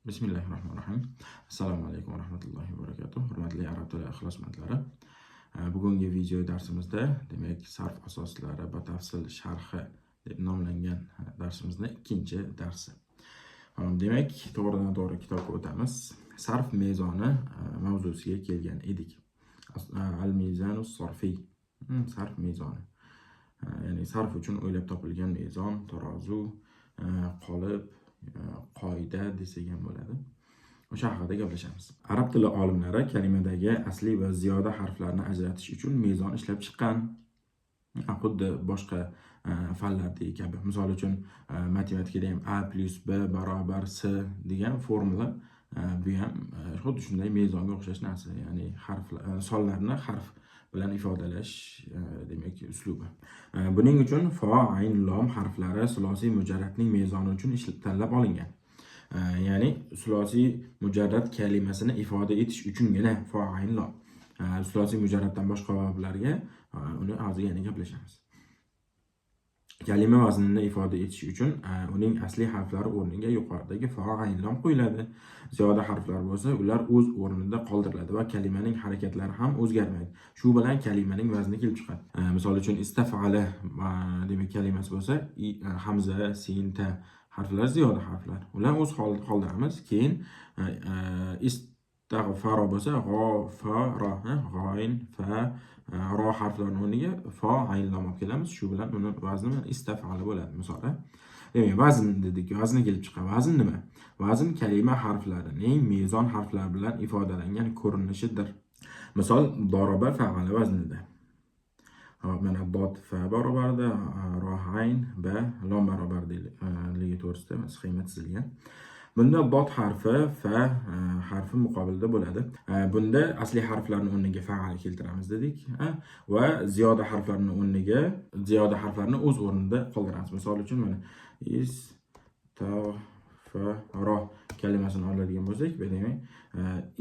Bismillahirrohmanirrohim. Assalomu alaykum va rahmatullohi va barakatuh. Hurmatli arab tili ixlosmandlari. Bugungi video darsimizda demak sarf asoslari batafsil sharhi deb nomlangan darsimizning ikkinchi darsi. Demak, to'g'ridan to'g'ri kitobga o'tamiz. Sarf mezoni mavzusiga kelgan edik. Al-mizanus sarfiy. Sarf mezoni. Ya'ni sarf uchun o'ylab topilgan mezon, tarozu, qolip, qoida desak ham bo'ladi. O'sha haqida gaplashamiz. Arab tili olimlari kalimadagi asli va ziyoda harflarni ajratish uchun mezon ishlab chiqqan. Xuddi boshqa fanlardagi kabi. Misol uchun matematikada ham a plus b barobar c degan formula bu ham xuddi shunday mezonga o'xshash narsa. Ya'ni harflar, sonlarni harf bilan ifodalash demak uslubi. Buning uchun fa, ayn, lom harflari sulosiy mujarradning mezoni uchun tanlab olingan. Ya'ni sulosiy mujarrad kalimasini ifoda etish uchungina fa, ayn, lom. Sulosiy mujarraddan boshqa bablarga uni hozir yana gaplashamiz. Kalima vaznini ifoda etish uchun uning asli harflari o'rniga yuqoridagi fa, ayn, lom qo'yiladi. Ziyoda harflar bo'lsa, ular o'z o'rnida qoldiriladi va kalimaning harakatlari ham o'zgarmaydi. Shu bilan kalimaning vazni kelib chiqadi. Misol uchun istafala demak kalimasi bo'lsa, hamza, sin, ta harflar ziyoda harflar. Ular o'z holida qoldiramiz. Keyin istag'faro bo'lsa, g'afara, g'ayn, fa, ro harflarining o'rniga fa, ayn, lam olib kelamiz. Shu bilan uni vazni istafala bo'ladi. Misol, demak, vazn dedik. Vazni kelib chiqadi. Vazn nima? Vazn kalima harflarining mezon harflar bilan ifodalangan ko'rinishidir. Misol, doroba fa'ala vaznida. Mana dot fa barobarida, ro, ayn, ba, lom barobarligi to'g'risida sxema tuzilgan. Bunda dot harfi fa harfi muqobilida bo'ladi. Bunda asli harflarning o'rniga fa'al keltiramiz dedik va ziyoda harflarning o'rniga ziyoda harflarni o'z o'rnida qoldiramiz. Misol uchun mana istag'faro kalimasini oladigan bo'lsak, demak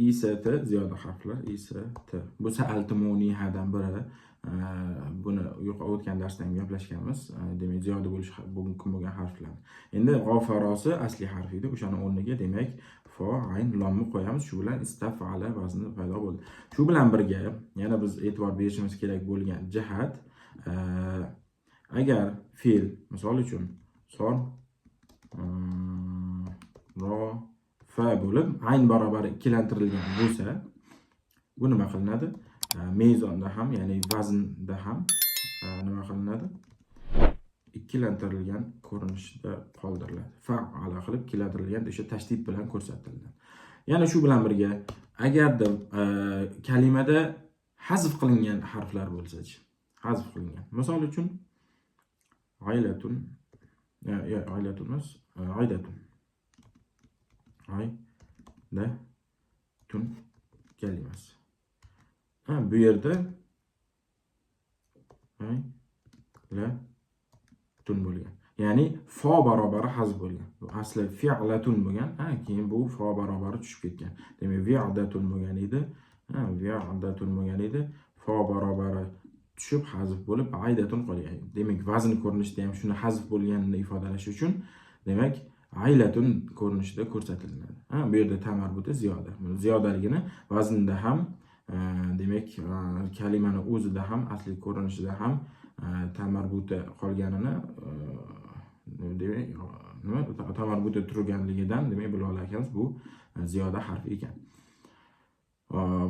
isat ziyoda harflar isat. Bu sa'altumunihadan biri. Buni o'tgan darsda ham gaplashganmiz. Demak, ziyoda bo'lish mumkin bo'lgan harflar. Endi g'ofarosi asli harf edi. O'shaning o'rniga demak fa, ayn, lomni qo'yamiz. Shu bilan istafala vazni paydo bo'ldi. Shu bilan birga yana biz e'tibor berishimiz kerak bo'lgan jihat, agar fe'l, misol uchun son, ro, fa bo'lib ayn barobar ikkilantirilgan bo'lsa, bu nima qilinadi? Mezonda ham, ya'ni vaznda ham nima qilinadi? Ikkilantirilgan ko'rinishda qoldiriladi. Fa'ala qilib ikkilantirilgan o'sha tashdid bilan ko'rsatiladi. Yana shu bilan birga, agarda kalimada hazf qilingan harflar bo'lsa-chi, hazf qilingan. Misol uchun aylatun, aylatun emas, aydatun. Aydatun kalimasi. Bu yerda tun bo'lgan. Ya'ni fa barobari hazf bo'lgan. Bu asli fi'latun bo'lgan, keyin bu fa barobari tushib ketgan. Demak, vi'datun bo'lgan edi. Vi'datun bo'lgan edi. Fa barobari tushib hazf bo'lib aydatun qolgan. Demak, vazn ko'rinishida ham shuni hazf bo'lganini ifodalash uchun demak aylatun ko'rinishida ko'rsatiladi. Bu yerda tamarbuti ziyoda. Ziyodaligini vaznda ham demak kalimani o'zida ham asli ko'rinishida ham tamarbuta qolganini demak nima tamarbuta turganligidan demak bila olamiz bu ziyoda harf ekan.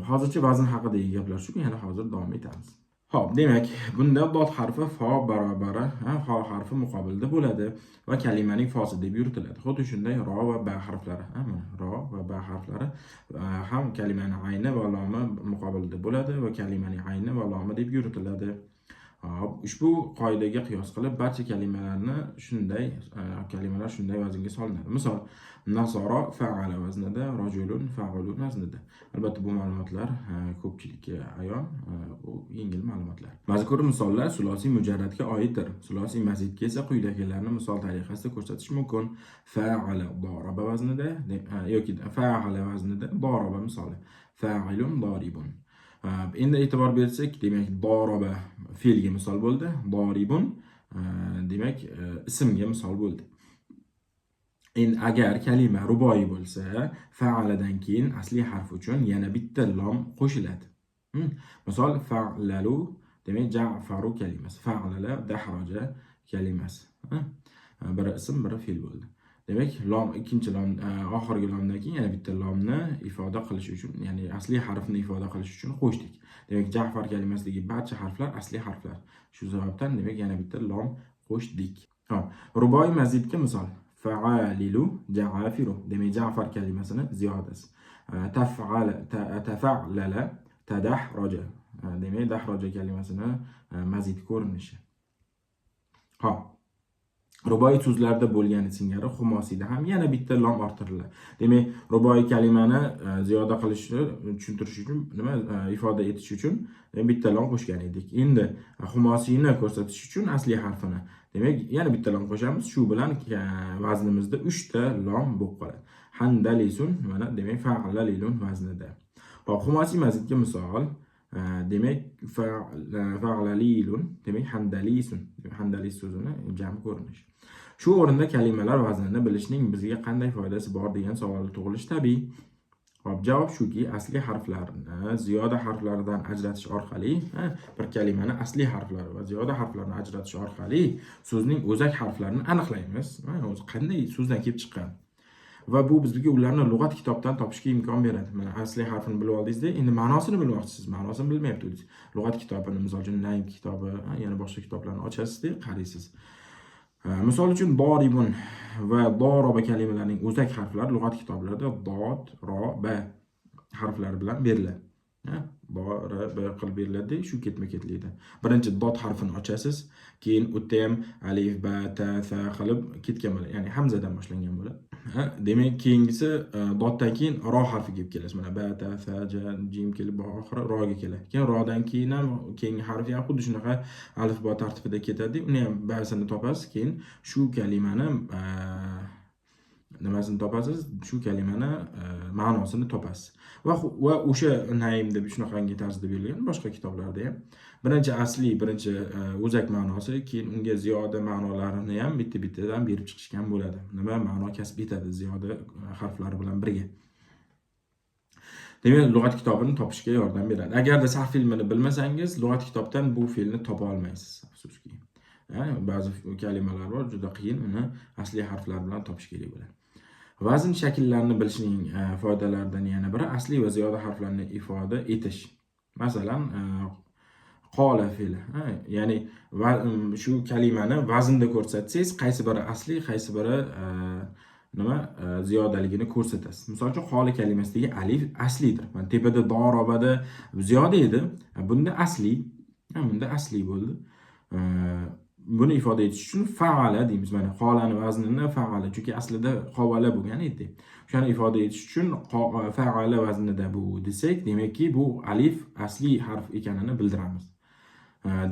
Hozircha vazn haqidagi gaplar shu, yana hozir davom etamiz. Xo'p, demak bunda dot harfi fa barobari ha harfi muqobilida bo'ladi va kalimaning fosi deb yuritiladi. Xuddi shunday ro va ba harflari, ro va ba harflari ham kalimaning ayni va lomi muqobilida bo'ladi va kalimaning ayni va lomi deb yuritiladi. Ushbu qoidaga qiyos qilib barcha kalimalar shunday vaznga solinadi. Misol, nasoro fa'ala vaznida, rajulun fa'ulun vaznida. Albatta bu ma'lumotlar ko'pchilikka ayon, bu yengil ma'lumotlar. Mazkur misollar sulosiy mujarradga oiddir. Sulosiy mazidga esa quyidagilarni misol tariqasida ko'rsatish mumkin. Fa'ala daraba vaznida yoki fa'ala vaznida daraba misoli. Fa'ilun daribun. Endi e'tibor bersak, demak doroba fe'lga misol bo'ldi, doribun demak ismga misol bo'ldi. Endi agar kalima ruboiy bo'lsa, fa'aladan keyin asli harf uchun yana bitta lom qo'shiladi. Misol fa'lalu demak Ja'faru kalimasi, fa'lala dahroja kalimasi. Biri ism, biri fe'l bo'ldi. Demak, lom ikkinchi lom oxirgi lomdan keyin yana bitta lomni ifoda qilish uchun, ya'ni asli harfni ifoda qilish uchun qo'shdik. Demak, Ja'far kalimasidagi barcha harflar asli harflar. Shu sababdan demak yana bitta lom qo'shdik. Ruboiy mazidga misol fa'alilu ja'afiru. Demak, Ja'far kalimasini ziyodasi. Tafa'lala tadahroja. Demak, dahroja kalimasini mazid ko'rinishi. Ruboiy so'zlarda bo'lgani singari xumosiyda ham yana bitta lom orttiriladi. Demak, ruboiy kalimani ziyoda qilishni tushuntirish uchun, ifoda etish uchun bitta lom qo'shgan edik. Endi xumosiyni ko'rsatish uchun asli harfini, demak, yana bitta lom qo'shamiz. Shu bilan vaznimizda 3 ta lom bo'lib qoladi. Handalisun, mana demak fa'lalilun vaznida. Hop, xumosiy mazidga misol, demak fa'lalilun, demak handalisun. Handalis so'zini jam ko'rinishi. Shu o'rinda kalimalar vaznini bilishning bizga qanday foydasi bor degan savol tug'ilishi tabiiy. Hop, javob shuki, asli harflarni ziyoda harflaridan ajratish orqali, bir kalimani asli harflari va ziyoda harflarini ajratish orqali so'zning o'zak harflarini aniqlaymiz. O'zi qanday so'zdan kelib chiqqan. Va bu bizga ularni lug'at kitobdan topishga imkon beradi. Mana asli harfini bilib oldingizda, endi ma'nosini bilmoqchisiz. Ma'nosini bilmayapti. Lug'at kitobini, misol uchun Naim kitobi, yana boshqa kitoblarni ochasizda, qaraysiz. Misol uchun doribun va doroba kalimalarining o'zak harflari lug'at kitoblarida dod, ro, ba harflari bilan beriladi. Ba qilib beriladi, shu ketma-ketlikda. Birinchi dod harfini ochasiz, keyin o'tda ham alif, ba, ta, sa qilib ketgan bo'ladi. Ya'ni hamzadan boshlangan bo'ladi. Demak, keyingisi doddan keyin ro harfi kelib kelasiz. Mana ba, ta, sa, ja, jim kelib oxiri roga keladi. Keyin rodan keyin ham keyingi harf ham xuddi shunaqa alif bo tartibida ketadi. Uni ham ba'sini topasiz, keyin shu kalimani nimasini topasiz, shu kalimani ma'nosini topasiz. Va o'sha Naim deb shunaqangi tarzda berilgan boshqa kitoblarda ham birinchi asli, birinchi o'zak ma'nosi, keyin unga ziyoda ma'nolarini ham bitta-bittadan berib chiqishgan bo'ladi. Nima ma'no kasb etadi ziyoda harflari bilan birga. Demak, lug'at kitobini topishga yordam beradi. Agarda sarf ilmini bilmasangiz, lug'at kitobdan bu fe'lni topa olmaysiz, afsuski. Ba'zi kalimalar bor, juda qiyin, uni asli harflar bilan topish kerak bo'ladi. Vazn shakllarini bilishning foydalaridan yana biri asli va ziyoda harflarni ifoda etish. Masalan, qola fe'li, ya'ni shu kalimani vaznda ko'rsatsangiz, qaysi biri asli, qaysi biri ziyodaligini ko'rsatasiz. Misol uchun, qola kalimasidagi alif aslidir. Mana tepada dorobada ziyoda edi, bunda asli bo'ldi. Buni ifoda etish uchun fa'ala deymiz. Mana qolani vaznini fa'ala, chunki aslida qovala bo'lgan edi. Shuni ifoda etish uchun fa'ala vaznida bu desak, demakki bu alif asli harf ekanini bildiramiz.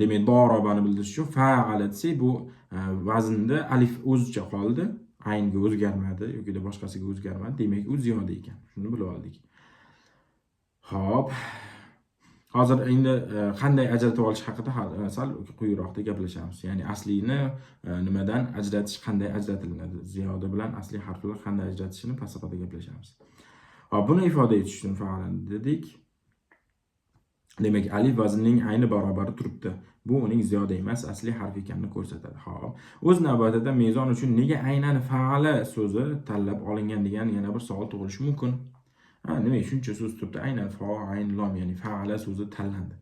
Demak, dorobani bildirish uchun fa'ala desak, bu vaznda alif o'zicha qoldi, aynga o'zgarmadi yoki boshqasiga o'zgarmadi. Demak, u ziyoda ekan. Shuni bilib oldik. Xo'p. Hozir endi qanday ajratib olish haqida sal quyiroqda gaplashamiz. Ya'ni aslini nimadan ajratish, qanday ajratiladi? Ziyoda bilan asli harflar qanday ajratishini pastda gaplashamiz. Hop, buni ifoda etish uchun fa'lan dedik. Demak, alif vaznning ayni barobari turibdi. Bu uning ziyoda emas, asli harf ekanini ko'rsatadi. Xo'p, o'z navbatida mezon uchun nega aynan fa'ala so'zi tanlab olingan degan yana bir savol tug'ilishi mumkin. Nima shuncha so'z turibdi, aynan fa, ayn, lom, ya'ni fa'ala so'zi tanlandi.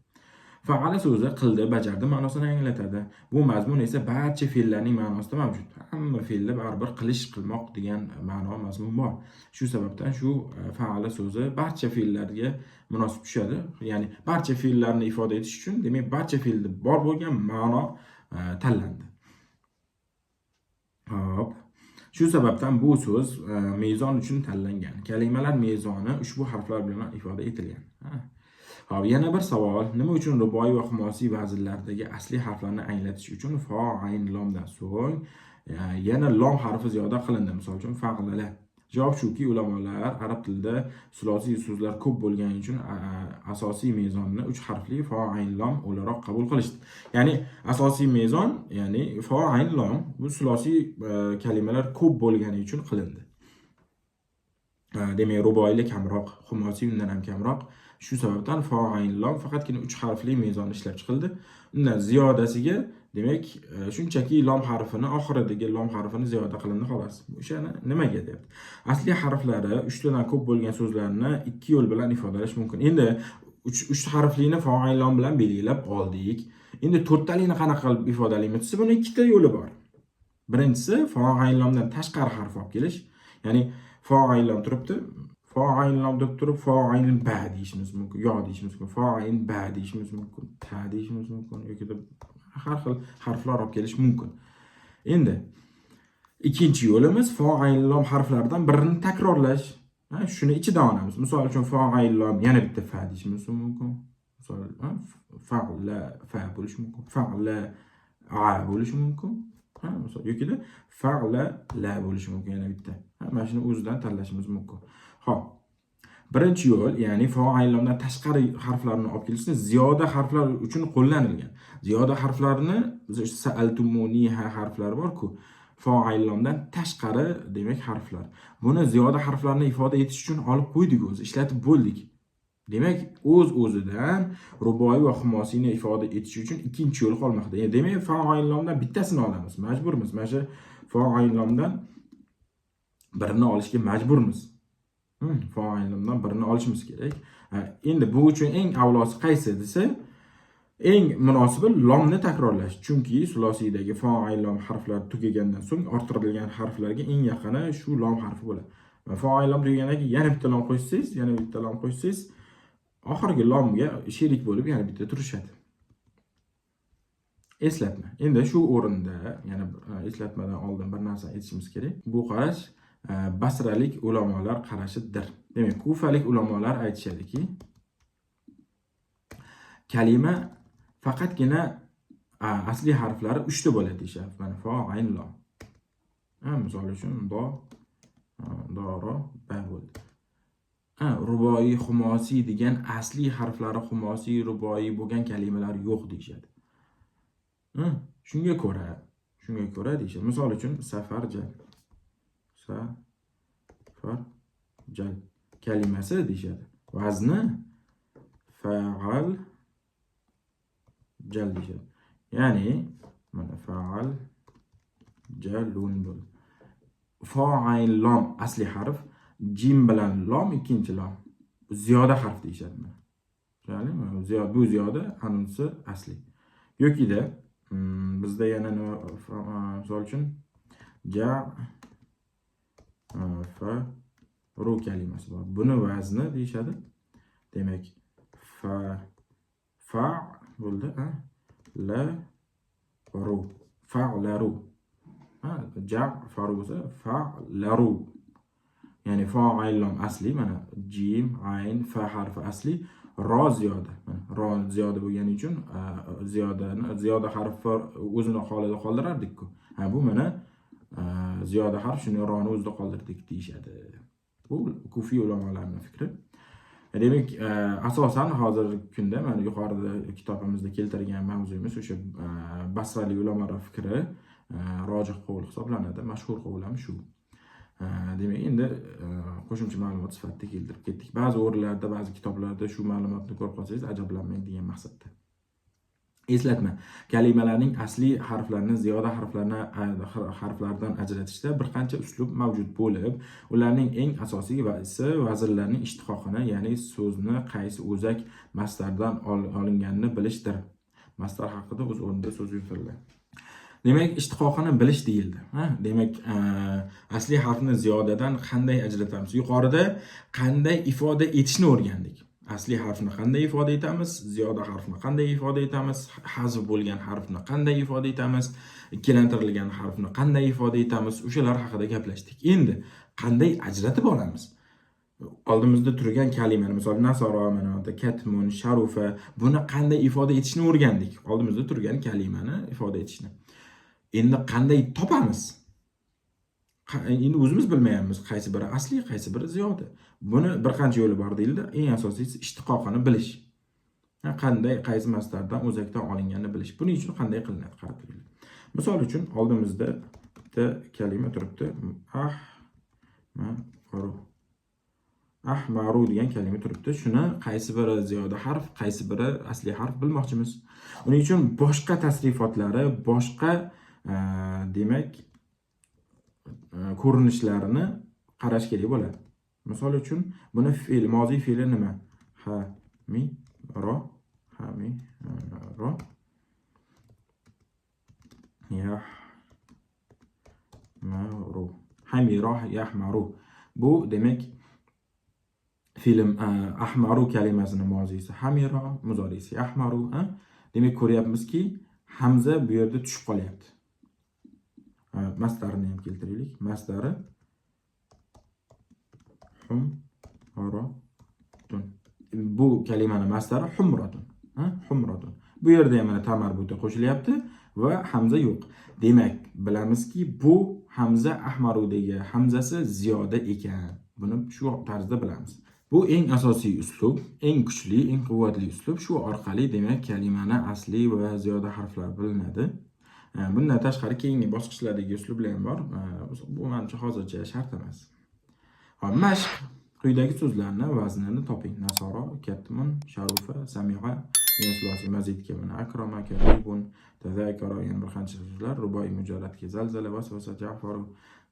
Fa'ala so'zi qildi, bajardi ma'nosini anglatadi. Bu mazmun esa barcha fe'llarning ma'nosida mavjud. Hamma fe'llar baribir qilish, qilmoq degan ma'no mazmun bor. Shu sababdan shu fa'ala so'zi barcha fe'llarga munosib tushadi. Ya'ni barcha fe'llarni ifoda etish uchun, demak, barcha fe'lda bor bo'lgan ma'no tanlandi. Hop. Shu sababdan bu so'z mezon uchun tanlangan. Kalimalar mezoni ushbu harflar bilan ifoda etilgan. Hop, yana bir savol, nima uchun ruboiy va xumosiy vaznlardagi asli harflarni anglatish uchun fa, ayn, lomdan so'ng yana lom harfi ziyoda qilindi? Misol uchun fa'lala. Javob shuki, ulamolar arab tilida sulosiy so'zlar ko'p bo'lgani uchun asosiy mezonni 3 harfli fo ayn lam o'laroq qabul qilishdi. Ya'ni asosiy mezon, ya'ni fo ayn lam bu sulosiy kalimalar ko'p bo'lgani uchun qilindi. Demak, ruboiylik kamroq, xumosiy undan ham kamroq. Shu sababdan fo ayn lam faqatgina 3 harfli mezon ishlab chiqildi. Undan ziyodasiga demak, shunchaki lom harfini oxiridagi lom harfini ziyoda qilindi xolos. O'shani nimaga deyapti? Asli harflari 3 tadan ko'p bo'lgan so'zlarni 2 yo'l bilan ifodalash mumkin. Endi 3 harflini fo ayn lam bilan belgilab oldik. Endi 4 talikni qanaqa qilib ifodalaymiz desa, buni 2 ta yo'li bor. Birinchisi fo ayn lamdan tashqari harf olib kelish. Ya'ni fo ayn lam turibdi. Fo ayn lam deb turib fo ayn ba deyishimiz mumkin, yo deyishimiz mumkin, fo ayn ba deyishimiz mumkin, ta deyishimiz mumkin yoki har xil harflar olib kelish mumkin. Endi ikkinchi yo'limiz fo ayn lam harflaridan birini takrorlash. Shuni ichidan olamiz. Misol uchun fo ayn lam yana bitta fa deyishimiz mumkin. Misol fa'la fa bo'lishi mumkin, fa'la a bo'lishi mumkin. Misol yoki fa'la la bo'lishi mumkin yana bitta. Mana shuni o'zidan tanlashimiz mumkin. Xo'p. Birinchi yo'l, ya'ni fo ayn lamdan tashqari harflarni olib kelishni ziyoda harflar uchun qo'llanilgan. Ziyoda harflarini biz sa'altumuniha harflari bor-ku, fo ayn lamdan tashqari demak harflar. Buni ziyoda harflarni ifoda etish uchun olib qo'ydik, o'zi ishlatib bo'ldik. Demak, o'z-o'zidan ruboiy va xumosiyni ifoda etish uchun ikkinchi yo'l qolmoqda. Demak, fo ayn lamdan bittasini olamiz, majburmiz. Mana shu fo ayn lamdan birini olishga majburmiz. Fo ayn lamdan birini olishimiz kerak. Endi bu uchun eng avlosi qaysi desa, eng munosibi lomni takrorlash. Chunki sulosiydagi fo ayn lam harflari tugagandan so'ng orttirilgan harflarga eng yaqini shu lom harfi bo'ladi. Fo ayn lam degandan keyin yana bitta lom qo'shsangiz, oxirgi lomga sherik bo'lib yana bitta turishadi. Eslatma. Endi shu o'rinda yana eslatmadan oldin bir narsa aytishimiz kerak. Bu qarash basralik ulamolar qarashidir. Demak, kufalik ulamolar aytishadiki, kalima faqatgina asli harflari 3 ta bo'ladi deyshadi. Mana fo ayn lam. Misol uchun ro ba bo'ldi. Ruboiy, xumosiy degan asli harflari xumosiy, ruboiy bo'lgan kalimalar yo'q deyshadi. Shunga ko'ra deyshadi. Misol uchun safarjal kalimasi deyshadi. Vazni fa'al jal deyshadi. Ya'ni mana fa'al jalun bo'l. Fo ayn lam asli harf, jim bilan lom ikkinchi lom. Ziyoda harf deyshadi. Ya'ni bu ziyoda anunsi asli. Yoki-da bizda yana nima, misol uchun fa ru kalimasi bor. Buni vazni deyshadi. Demak, fa bo'ldi, la ru, fa'laru. Faru bo'lsa fa'laru. Ya'ni fa ayn lam asli, mana jim, ayn, fa harfi asli, ro ziyoda. Ro ziyoda bo'lgani uchun ziyoda harfi o'zini holida qoldirardik-ku. Bu mana ziyoda harf, shuni roni o'zida qoldirdik deyshadi. Bu kufiy ulamolarning fikri. Demak, asosan hozirgi kunda mana yuqorida kitobimizda keltirgan mavzuyimiz o'sha basralik ulamolar fikri rojih qo'l hisoblanadi. Mashhur qo'l ham shu. Demak, endi qo'shimcha ma'lumot sifatida keltirib ketdik. Ba'zi o'rinlarda, ba'zi kitoblarda shu ma'lumotni ko'rib qolsangiz ajablanmang degan maqsadda. Eslatma. Kalimalarning asli harflarini ziyoda harflardan ajratishda bir qancha uslub mavjud bo'lib, ularning eng asosiysi vazirlarning ishtiqoqini, ya'ni so'zni qaysi o'zak masdardan olinganini bilishdir. Masdar haqida o'z o'rnida so'z yuritildi. Demak, ishtiqoqini bilish deyildi. Demak, asli harfni ziyodadan qanday ajratamiz? Yuqorida qanday ifoda etishni o'rgandik. Asli harfni qanday ifoda etamiz? Ziyoda harfni qanday ifoda etamiz? Hazf bo'lgan harfni qanday ifoda etamiz? Ikkilantirilgan harfni qanday ifoda etamiz? O'shalar haqida gaplashdik. Endi qanday ajratib olamiz? Oldimizda turgan kalimani, misol nasoro, mana katmun, sharufa, buni qanday ifoda etishni o'rgandik. Oldimizda turgan kalimani ifoda etishni. Endi qanday topamiz? Endi o'zimiz bilmayapmiz, qaysi biri asli, qaysi biri ziyoda. Buni bir qancha yo'li bor deyildi. Eng asosiysi ishtiqoqini bilish. Qanday, qaysi masdardan o'zakdan olinganini bilish. Buning uchun qanday qilinadi? Qarab turinglar. Misol uchun oldimizda bitta kalima turibdi. Ahmaru degan kalima turibdi. Shuni qaysi biri ziyoda harf, qaysi biri asli harf bilmoqchimiz. Uning uchun boshqa tasrifotlari, boshqa demak ko'rinishlarini qarash kerak bo'ladi. Misol uchun buni fe'l, moziy fe'li nima? Hamiro. Yahmaru. Hamiro yahmaru. Bu demak film ahmaru kalimasining mozisi hamiro, muzorisi yahmaru. Demak ko'ryapmizki, hamza bu yerda tushib qolyapti. Masdarini ham keltiraylik. Masdari humratun. Bu kalimaning masdari humratun. Humratun. Bu yerda ham mana tamarbuta qo'shilyapti va hamza yo'q. Demak, bilamizki, bu hamza ahmarudagi hamzasi ziyoda ekan. Buni shu tarzda bilamiz. Bu eng asosiy uslub, eng kuchli, eng quvvatli uslub. Shu orqali demak kalimani asli va ziyoda harflar bilinadi. Bundan tashqari keyingi bosqichlardagi uslublar ham bor. Bu menimcha hozircha shart emas. Mashq. Quyidagi so'zlarni vaznini toping. Nasoro, katmun, sharufa, sami'a, yaslosi mazidga mana akrama, karibun, tazakara, yana bir qancha so'zlar ruboiy mujarradga zalzala, vasvasa, ja'faru,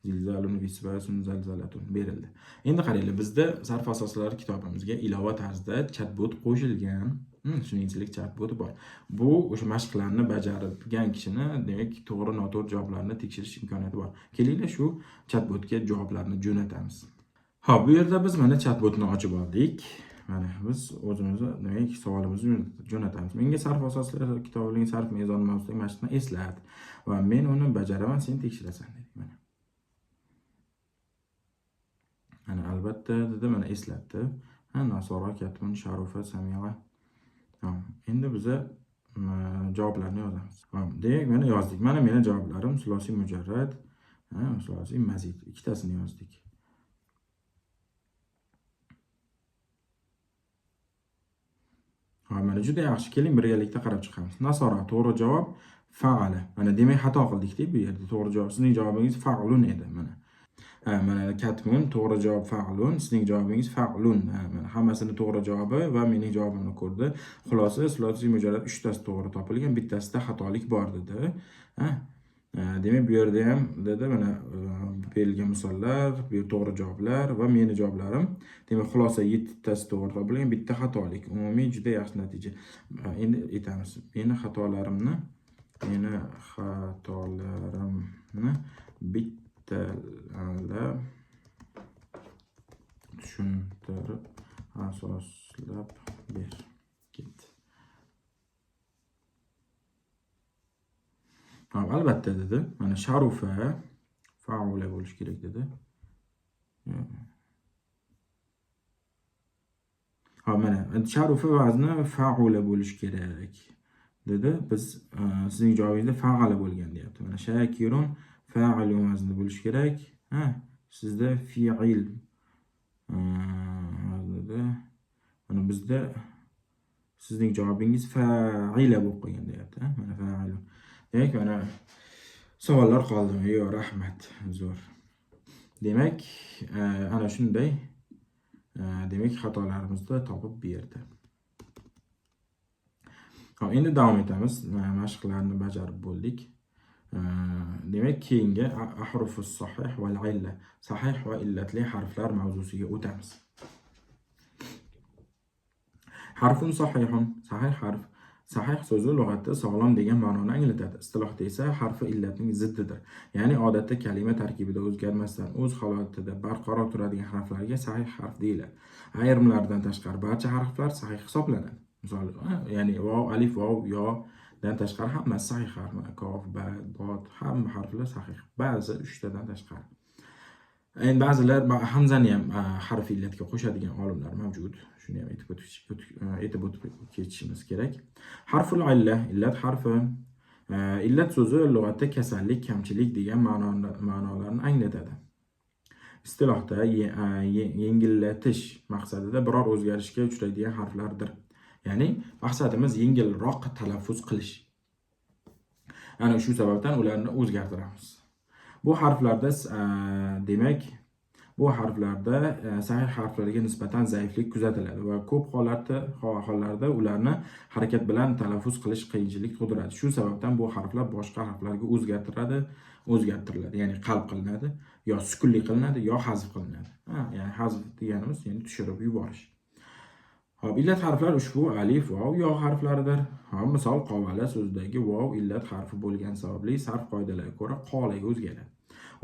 zilzalun, visvasun, zalzalatun berildi. Endi qaranglar, bizda sarf asoslari kitobimizga ilova tarzda chatbot qo'shilgan. Shuningdek chatbot bor. Bu o'sha mashqlarni bajargan kishini demak to'g'ri noto'g'ri javoblarni tekshirish imkoniyati bor. Kelinglar shu chatbotga javoblarni jo'natamiz. Bu yerda biz mana chatbotni ochib oldik. Mana biz o'zimizni demak savolimizni jo'natamiz. Menga sarf asoslari kitobining sarf mezoni mavzusidagi mashqni eslat va men uni bajaraman, sen tekshirasan dedik mana. Mana albatta dedi, mana eslatdi. Nasoro, katmun, sharufa, sami'a. Endi biza javoblarni yozamiz. Demak, mana yozdik. Mana meni javoblarim sulosiy mujarrad, sulosiy mazid ikkitasini yozdik. Mana juda yaxshi. Keling birgalikda qarab chiqamiz. Nasoro to'g'ri javob fa'ala. Mana demak xato qildik-da bu yerda. To'g'ri javob sizning javobingiz fa'lun edi mana. Mana katmun to'g'ri javob fa'lun, sizning javobingiz fa'lun. Mana hammasini to'g'ri javobi va mening javobimni ko'rdi. Xulosa sulosiy mujarrad 3 tasi to'g'ri topilgan, bittasida xatolik bor dedi. Demak bu yerda ham dedi mana berilgan misollar, bu to'g'ri javoblar va meni javoblarim. Demak xulosa 7 tasi to'g'ri topilgan, bitta xatolik. Umumiy juda yaxshi natija. Endi aytamiz. Meni xatolarimni bittalab tushuntirib asoslab ber. Ketdi. Albatta dedi. Mana sharufa fa'ula bo'lish kerak dedi. Mana sharufa vazni fa'ula bo'lish kerak dedi. Biz sizning javobingizda fa'ala bo'lgan deyapti. Mana shakirun fa'ilun vazni bo'lish kerak. Sizda fi'il vaznida. Mana bizda sizning javobingiz fa'ila bo'lib qolgan deyapti. Mana fa'ilun. Demak, mana savollar qoldimi? Yo'q, rahmat. Zo'r. Demak, ana shunday demak xatolarimizni topib berdi. Endi davom etamiz. Mashqlarni bajarib bo'ldik. Demak, keyingi ahrufus sahih va illa, sahih va illatli harflar mavzusiga o'tamiz. Harfun sahihun, sahih harf. Sahih so'zi lug'atda sog'lom degan ma'noni anglatadi. Istilohda esa harfi illatning ziddidir. Ya'ni odatda kalima tarkibida o'zgarmasdan o'z holatida barqaror turadigan harflarga sahih harf deyiladi. Ayrimlardan tashqari barcha harflar sahih hisoblanadi. Misol, ya'ni vav, alif, vav, yo dan tashqari hammasi sahih harf. Kof, ba, dod, hamma harflar sahih. Ba'zi 3 tadan tashqari. Endi ba'zilar hamzani ham harf illatga qo'shadigan olimlar mavjud. Shuni ham aytib o'tib ketishimiz kerak. Harful illa, illat harfi. Illat so'zi lug'atda kasallik, kamchilik degan ma'nolarni anglatadi. istilohda yengillatish maqsadida biror o'zgarishga uchraydigan harflardir. Ya'ni maqsadimiz yengilroq talaffuz qilish. Ana shu sababdan ularni o'zgartiramiz. Bu harflarda demak bu harflarda sahih harflarga nisbatan zaiflik kuzatiladi va ko'p hollarda ularni harakat bilan talaffuz qilish qiyinchilik tug'diradi. Shu sababdan bu harflar boshqa harflarga o'zgartiriladi. Ya'ni qalb qilinadi, yo sukunli qilinadi, yo hazf qilinadi. Ya'ni hazf deganimiz ya'ni tushirib yuborish. Hop, illat harflar ushbu alif, vav, yo harflaridir. Hop, misol qovala so'zidagi vav illat harfi bo'lgan sababli sarf qoidalariga ko'ra qolaga o'zgaradi.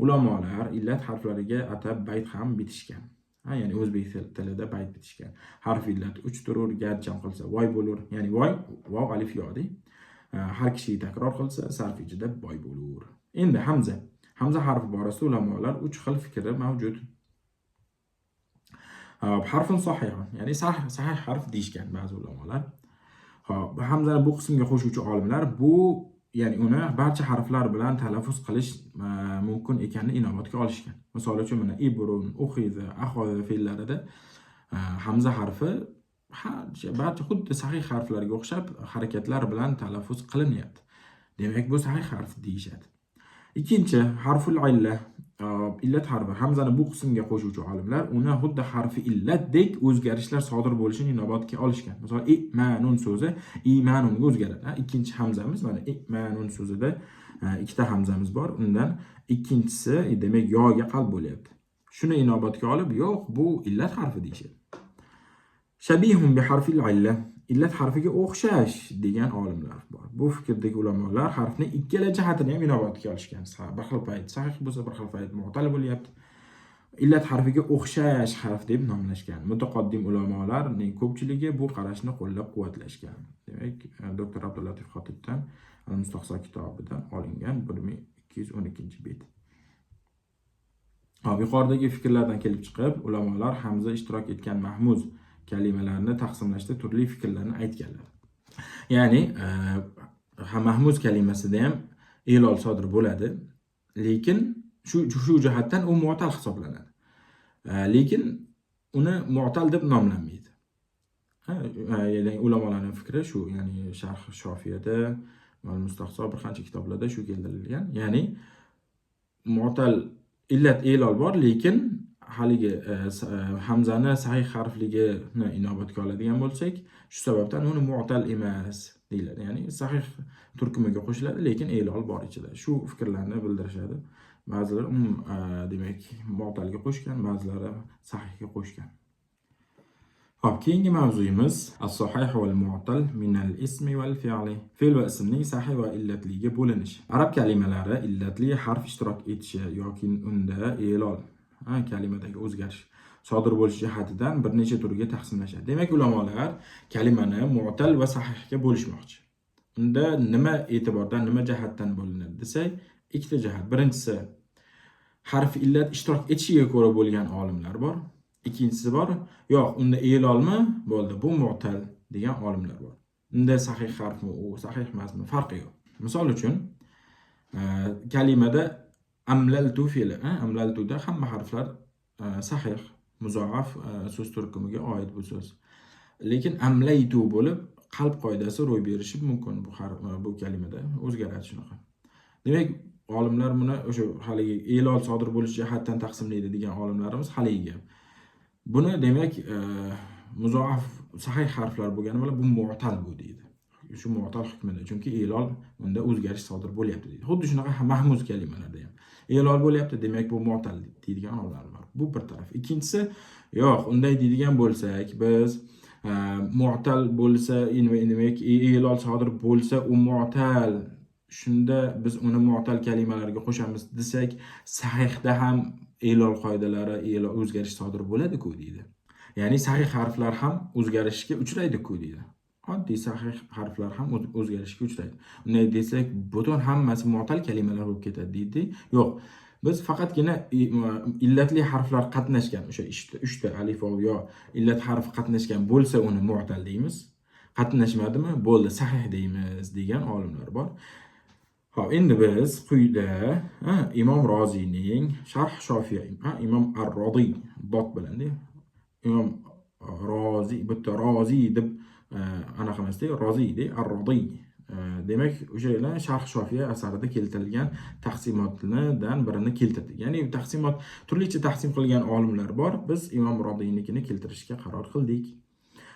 Ulamolar illat harflariga atab bayt ham bitishgan. Ya'ni o'zbek tilida bayt bitishgan. Harf illat 3 turur, gard jam qilsa voy bo'lur. Ya'ni voy, vav, alif, yodi. Har kishi takror qilsa sarf ichida boy bo'lur. Endi hamza. Hamza harfi borasida ulamolar 3 xil fikri mavjud. Harfun sahihun, ya'ni sahih harf deyishgan ba'zi ulamolar. Hop, hamzani bu qismga qo'shuvchi olimlar bu ya'ni uni barcha harflar bilan talaffuz qilish mumkin ekanini inobatga olishgan. Misol uchun mana ibrun, uxiza, axoza fe'llarida hamza harfi barcha xuddi sahih harflarga o'xshab harakatlar bilan talaffuz qilinyapti. Demak, bu sahih harf deyishadi. Ikkinchi, harful illa. Illat harfi hamzani bu qismga qo'shuvchi olimlar uni xuddi harfi illatdek o'zgarishlar sodir bo'lishini inobatga olishgan. Masalan, imanun so'zi imanunga o'zgaradi. Ikkinchi hamzamiz mana imanun so'zida ikkita hamzamiz bor. Undan ikkinchisi demak yoga qalb bo'lyapti. Shuni inobatga olib, yo'q, bu illat harfi deyishadi. Shabihun bi harfil illa. Illat harfiga o'xshash degan olimlar bor. Bu fikrdagi ulamolar harfni ikkala jihatini ham inobatga olishgan. Bir xil payt sahih bo'lsa, bir xil payt mu'tal bo'lyapti. Illat harfiga o'xshash harf deb nomlashgan. Mutaqaddim ulamolarning ko'pchiligi bu qarashni qo'llab-quvvatlashgan. Demak, doktor Abdullatif Xotibdan Al-Mustahso kitobidan olingan 1212-bet. Yuqoridagi fikrlardan kelib chiqib, ulamolar hamza ishtirok etgan mahmuz kalimalarni taqsimlashda turli fikrlarni aytganlar. Ya'ni mahmuz kalimasida ham elol sodir bo'ladi, lekin shu jihatdan u mu'tal hisoblanadi. Lekin uni mu'tal deb nomlanmaydi. Ya'ni ulamolarning fikri shu, ya'ni Sharh Shofiyada va Mustahso bir qancha kitoblarda shu keltirilgan. Ya'ni mu'tal illat elol bor, lekin haligi hamzani sahih harfligini inobatga oladigan bo'lsak, shu sababdan uni mu'tal emas deyiladi. Ya'ni sahih turkumiga qo'shiladi, lekin elol bor ichida. Shu fikrlarni bildirishadi. Ba'zilar demak mu'talga qo'shgan, ba'zilari sahihga qo'shgan. Hop, keyingi mavzuyimiz as-sahih wal mu'tal min al-ismi wal fi'li. Fe'l va ismning sahih va illatliga bo'linishi. Arab kalimalari illatli harf ishtirok etishi yoki unda elol kalimadagi o'zgarish sodir bo'lish jihatidan bir necha turga taqsimlashadi. Demak, ulamolar kalimani mu'tal va sahihga bo'lishmoqchi. Unda nima e'tibordan, nima jihatdan bo'linadi desak, ikkita jihat. Birinchisi, harf illat ishtirok etishiga ko'ra bo'lgan olimlar bor. Ikkinchisi bor, yo'q, unda elolmi bo'ldi, bu mu'tal degan olimlar bor. Unda sahih harfmi, u sahih emasmi, farqi yo'q. Misol uchun, kalimada amlaltu fe'li, amlaltuda hamma harflar sahih, muzoaf so'z turkumiga oid bu so'z. Lekin amlaytu bo'lib qalb qoidasi ro'y berishi mumkin bu kalimada o'zgaradi shunaqa. Demak, olimlar buni o'sha haligi elol sodir bo'lish jihatdan taqsimlaydi degan olimlarimiz haligi gap. Buni demak muzoaf sahih harflar bo'lgani bilan bu mu'tal bu deydi. Shu mu'tal hukmida, chunki elol unda o'zgarish sodir bo'lyapti deydi. Xuddi shunaqa mahmuz kalimalarda ham elol bo'lyapti, demak bu mu'tal deydigan olimlar bor. Bu bir taraf. Ikkinchisi, yo'q, unday deydigan bo'lsak, biz mu'tal bo'lsa, demak elol sodir bo'lsa u mu'tal. Shunda biz uni mu'tal kalimalarga qo'shamiz desak, sahihda ham elol qoidalari, elol o'zgarish sodir bo'ladi-ku deydi. Ya'ni sahih harflar ham o'zgarishga uchraydi-ku deydi. Oddiy sahih harflar ham o'zgarishga uchraydi. Unday desak, butun hammasi mu'tal kalimalar bo'lib ketadi deydi. Yo'q, biz faqatgina illatli harflar qatnashgan, o'sha 3 ta alif va yo illat harfi qatnashgan bo'lsa uni mu'tal deymiz. Qatnashmadimi? Bo'ldi, sahih deymiz degan olimlar bor. Xo'p, endi biz quyida Imom Roziyning Sharh Shofiy, Imom Ar-Rodiy dod bilan Imom Roziy, bitta Roziy deb anaqa emasda, Roziyda, Ar-Rodiy. Demak, o'sha bilan Sharh Shofiy asarida keltirilgan taqsimotlardan birini keltirdik. Ya'ni taqsimot turlicha taqsim qilgan olimlar bor. Biz Imom Rodiynikini keltirishga qaror qildik.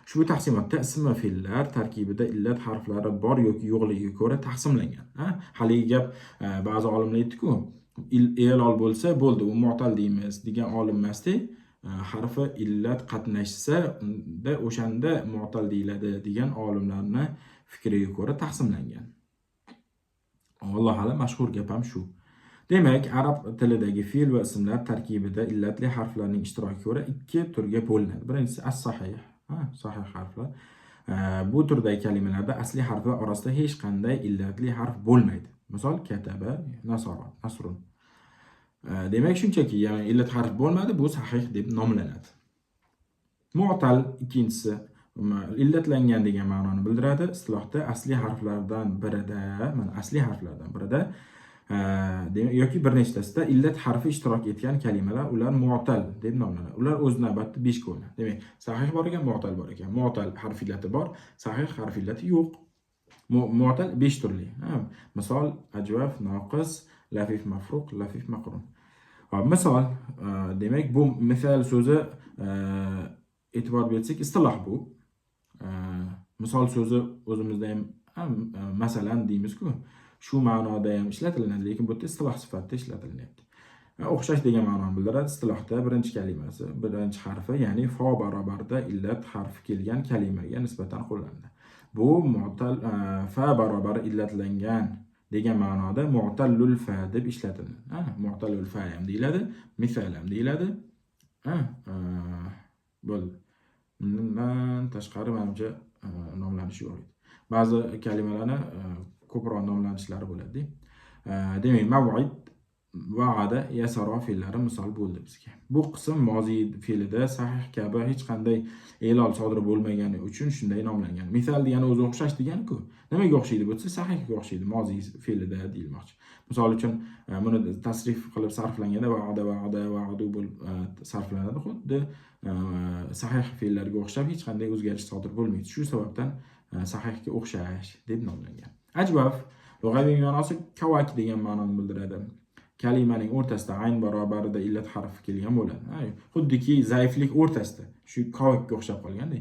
Ushbu taqsimotda ism va fe'llar tarkibida illat harflari bor yoki yo'qligiga ko'ra taqsimlangan. Haligi gap ba'zi olimlar aytdi-ku, elol bo'lsa bo'ldi, u mu'tal deymiz degan olim emasdi. Harfi illat qatnashsa, unda o'shanda mu'tal deyiladi degan olimlarni fikriga ko'ra taqsimlangan. Alloh alam, mashhur gap ham shu. Demak, arab tilidagi fe'l va ismlar tarkibida illatli harflarning ishtirokiga ko'ra ikki turga bo'linadi. Birinchisi as-sahih, sahih harflar. Bu turdagi kalimalarda asli harflar orasida hech qanday illatli harf bo'lmaydi. Misol kataba, nasara, nasrun. Demak, shunchaki ya'ni illat harf bo'lmadi, bu sahih deb nomlanadi. Mu'tal ikkinchisi illatlangan degan ma'noni bildiradi. Istilohda asli harflardan birida yoki bir nechtasida illat harfi ishtirok etgan kalimalar ular mu'tal deb nomlanadi. Ular o'z navbatida 5 ga bo'linadi. Demak, sahih bor ekan, mu'tal bor ekan. Mu'tal harf illati bor, sahih harf illati yo'q. Mu'tal 5 turli. Misol ajvaf, noqis, lafif mafruq, lafif maqrun. Misol, demak bu misol so'zi e'tibor bersak istiloh bu. Misol so'zi o'zimizda ham masalan deymiz-ku, shu ma'noda ham ishlatilinadi, lekin bu yerda istiloh sifatida ishlatilyapti. O'xshash degan ma'noni bildiradi. Istilohda birinchi kalimasi, birinchi harfi, ya'ni fo barobarida illat harfi kelgan kalimaga nisbatan qo'llanadi. Bu mu'tal fa barobari illatlangan degan ma'noda mu'tallul fa deb ishlatiladi. Mu'tallul fa ham deyiladi, misal ham deyiladi. Bo'ldi. Bundan tashqari menimcha nomlanishi yo'q edi. Ba'zi kalimalarni ko'proq nomlanishlari bo'ladi. Demak, mav'id, va'ada, yasara fe'llari misol bo'ldi bizga. Bu qism moziy fe'lida sahih kabi hech qanday e'lol sodir bo'lmagani uchun shunday nomlangan. Misol degani o'zi o'xshash degani-ku. Nimaga o'xshaydi bo'lsa, sahihga o'xshaydi, moziy fe'lida deyilmoqchi. Misol uchun buni tasrif qilib sarflanganda va'adu bo'lib sarflanadi, xuddi sahih fe'llarga o'xshab hech qanday o'zgarish sodir bo'lmaydi. Shu sababdan sahihga o'xshash deb nomlangan. Ajvaf lug'aviy ma'nosi kavak degan ma'noni bildiradi. Kalimaning o'rtasida ayn barobarida illat harfi kelgan bo'ladi. Xuddiki zaiflik o'rtasida, shu kavakka o'xshab qolganda.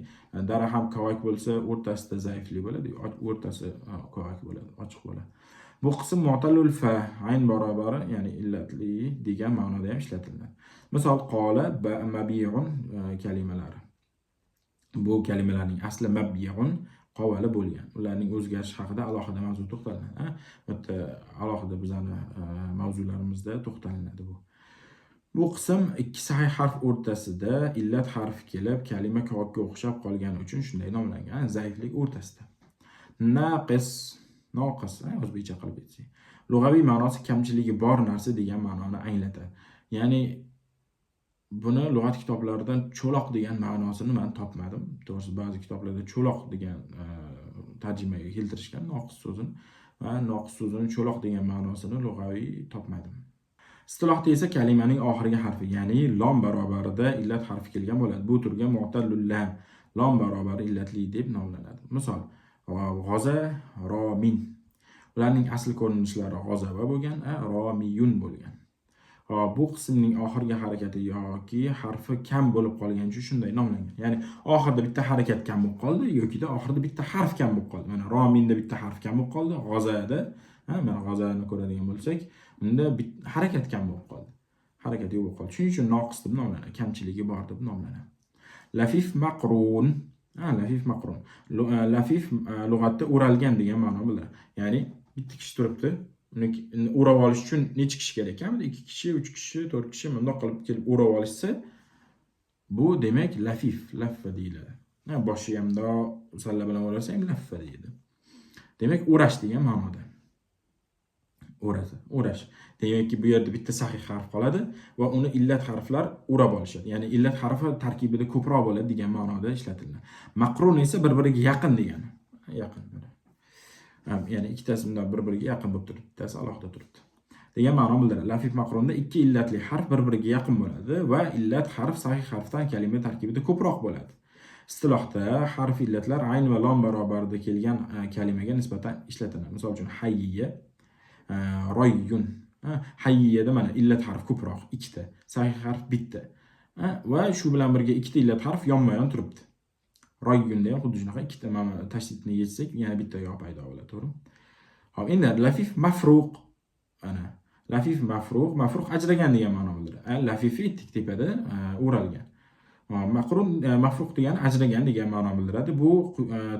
Dara ham kavak bo'lsa, o'rtasida zaiflik bo'ladi, o'rtasi kavak bo'ladi, ochiq bo'ladi. Bu qism mu'tallul fa, ayn barobari, ya'ni illatli degan ma'noda ham ishlatiladi. Misol qola mabi'un kalimalari. Bu kalimalarning asli mabi'un qovali bo'lgan. Ularning o'zgarishi haqida alohida mavzu to'xtatiladi. Bitta alohida bizning mavzularimizda to'xtatiladi bu. Bu qism ikki sahih harf o'rtasida illat harfi kelib, kalima kavakka o'xshab qolgani uchun shunday nomlangan. Zaiflik o'rtasida. Naqis, noqis, o'zbekcha qilib aytsak. Lug'aviy ma'nosi kamchiligi bor narsa degan ma'noni anglatadi. Ya'ni buni lug'at kitoblaridan cho'loq degan ma'nosini men topmadim. To'g'risi ba'zi kitoblarda cho'loq degan tarjimaga keltirishgan noqis so'zini va noqis so'zining cho'loq degan ma'nosini lug'aviy topmadim. Istilohda esa kalimaning oxirgi harfi, ya'ni lom barobarida illat harfi kelgan bo'ladi. Bu turga mu'tallul lam, lom barobari illatli deb nomlanadi. Misol, g'oza, romin. Ularning asl ko'rinishlari g'ozaba bo'lgan, romiyun bo'lgan. Bu qismning oxirgi harakati yoki harfi kam bo'lib qolgani uchun shunday nomlangan. Ya'ni oxirida bitta harakat kam bo'lib qoldi yoki da oxirida bitta harf kam bo'lib qoldi. Mana rominda bitta harf kam bo'lib qoldi, g'ozada, mana g'ozani ko'radigan bo'lsak, unda harakat kam bo'lib qoldi. Harakat yo'q bo'lib qoldi. Shuning uchun noqis deb nomlanadi, kamchiligi bor deb nomlanadi. Lafif maqrun, lafif maqrun. Lafif lug'atda o'ralgan degan ma'no biladi. Ya'ni bitta kishi turibdi, uni o'rab olish uchun necha kishi kerak ekan? 2 kishi, 3 kishi, 4 kishi bundoq qilib kelib o'rab olishsa, bu demak lafif, laffa deyiladi. Boshiga ham salla bilan o'rasang laffa deydi. Demak, o'rash degan ma'noda. O'rash. Demakki, bu yerda bitta sahih harf qoladi va uni illat harflar o'rab olishadi. Ya'ni illat harfi tarkibida ko'proq bo'ladi degan ma'noda ishlatiladi. Maqrun esa bir-biriga yaqin degani. Yaqin. Ya'ni ikkitasi bundan bir-biriga yaqin bo'lib turibdi, bittasi alohida turibdi. Degan ma'no bildiradi. Lafif maqrunda ikki illatli harf bir-biriga yaqin bo'ladi va illat harf sahih harfdan kalima tarkibida ko'proq bo'ladi. Istilohda harf illatlar ayn va lom barobarida kelgan kalimaga nisbatan ishlatiladi. Misol uchun hayyiya, royyun. Hayyiyada mana illat harf ko'proq, ikkita, sahih harf bitta. Va shu bilan birga ikkita illat harf yonma-yon turibdi. Royyunda ham xuddi shunaqa ikkita mana tashdidni yechsak, yana bitta yo paydo bo'ladi, to'g'rimi? Hop, endi lafif mafruq. Ana lafif mafruq ajragan degan ma'no bildiradi. Lafifi tik tepada o'ralgan. Maqrun mafruq degani ajragan degan ma'no bildiradi. Bu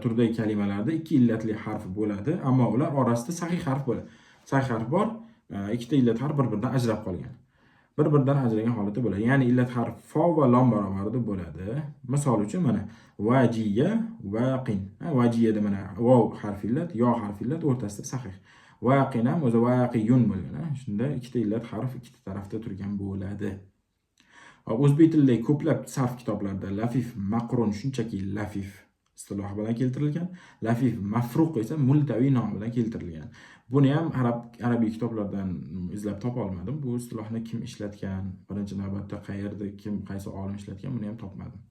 turdagi kalimalarda ikki illatli harf bo'ladi, ammo ular orasida sahih harf bo'ladi. Sahih harf bor, ikkita illat harf bir-biridan ajrab qolgan. Bir-biridan ajragan holatda bo'ladi. Ya'ni illat harf fo va lom barobarida bo'ladi. Misol uchun mana vajiya, vaqin. Vajiyada mana vav harf illat, yo harf illat o'rtasida sahih. Vaqin ham o'zi vaqiyun bo'lgan. Shunda ikkita illat harf ikkita tarafda turgan bo'ladi. O'zbek tilidagi ko'plab sarf kitoblarda lafif maqrun shunchaki lafif istilohi bilan keltirilgan, lafif mafruq esa multaviy nom bilan keltirilgan. Buni ham arabiy kitoblardan izlab topa olmadim. Bu istilohni kim ishlatgan, birinchi navbatda qayerda, kim qaysi olim ishlatgan, buni ham topmadim.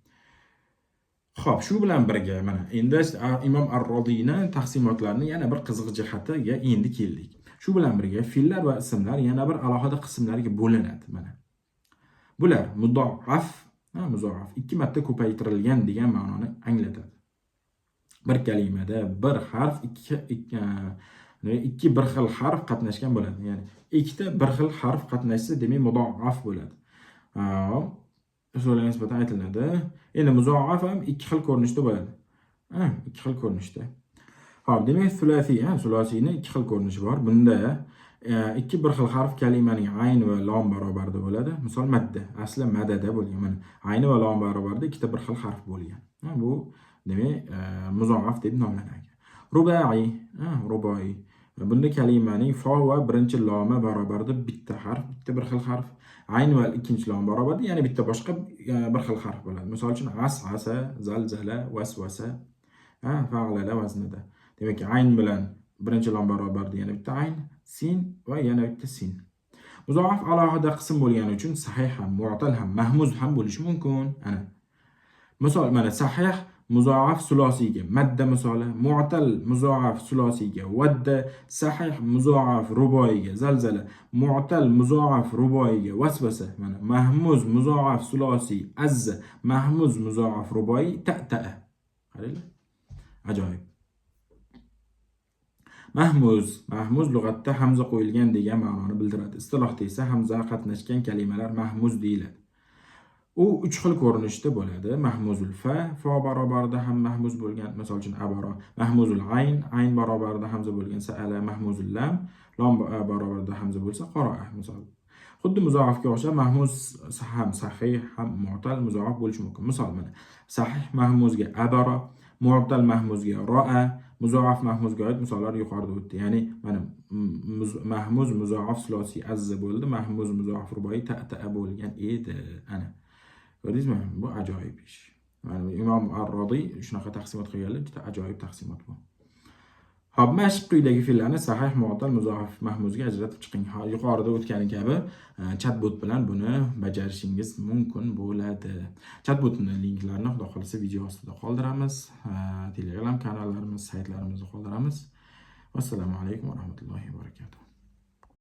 Xo'p, shu bilan birga mana endi Imom Ar-Rodiyning taqsimotlarini yana bir qiziq jihatiga endi keldik. Shu bilan birga fe'llar va ismlar yana bir alohida qismlarga bo'linadi mana. Bular mudoaf, ikki marta ko'paytirilgan degan ma'noni anglatadi. Bir kalimada bir harf ikki bir xil harf qatnashgan bo'ladi. Ya'ni ikkita bir xil harf qatnashsa, demak mudoaf bo'ladi. Usulga nisbatan aytiladi. Endi muzoaf ham ikki xil ko'rinishda bo'ladi. Ikki xil ko'rinishda. Xo'p, demak sulasiyning ikki xil ko'rinishi bor. Bunda ikki bir xil harf kalimaning ayn va lom barobarida bo'ladi. Misol madda, asli madada bo'lgan. Mana ayni va lom barobarida ikkita bir xil harf bo'lgan. Bu demak muzoaf deb nomlanadi. Rubai. Bunda kalimaning fo va birinchi lomi barobarida bitta harf, bitta bir xil harf. Ayn va ikkinchi lom barobarida yana bitta boshqa bir xil harf bo'ladi. Misol uchun as'asa, zalzala, waswasa, fa'lala vaznida. Demak, ayn bilan birinchi lom barobarida yana bitta ayn, sin va yana bitta sin. Muzoaf alohida qism bo'lgani uchun sahih ham, mu'tal ham, mahmuz ham bo'lishi mumkin. Ana. Misol mana sahih muzoaf sulosiyga madda misoli, mu'tal muzoaf sulosiyga vadda, sahih muzoaf ruboiga zalzala, mu'tal muzoaf ruboiga vasvasa, mana mahmuz muzoaf sulosiy azza, mahmuz muzoaf ruboi ta'ta'a. Qaranglar. Ajoyib. Mahmuz lug'atda hamza qo'yilgan degan ma'noni bildiradi. Istilohda esa hamza qatnashgan kalimalar mahmuz deyiladi. U uch xil ko'rinishda bo'ladi. Mahmuzul fa barobarida ham mahmuz bo'lgan, misol uchun abara. Mahmuzul ayn barobarida hamza bo'lgan, sa'ala. Mahmuzul lam barobarida hamza bo'lsa, qara'a misol. Xuddi muzoafga o'xshab mahmuz ham sahih ham mu'tal muzoaf bo'lishi mumkin. Misol mana sahih mahmuzga abara, mu'tal mahmuzga ra'a, muzoaf mahmuzga oid misollar yuqorida o'tdi. Ya'ni mana mahmuz muzoaf sulosiy azza bo'ldi, mahmuz muzoaf ruboiy ta'ta'a bo'lgan edi. Ana. Ko'rdingizmi? Bu ajoyib ish. Mana Imom Ar-Rodiy shunaqa taqsimot qilganlar, juda ajoyib taqsimot bu. Hop, mashq quyidagi fe'llarni sahih, mu'tal, muzoaf, mahmuzga ajratib chiqing. Yuqorida o'tgani kabi chatbot bilan buni bajarishingiz mumkin bo'ladi. Chatbotning linklarini xudo xolisa video ostida qoldiramiz. Telegram kanallarimiz, saytlarimizda qoldiramiz. Assalomu alaykum va rahmatullohi va barakatuh.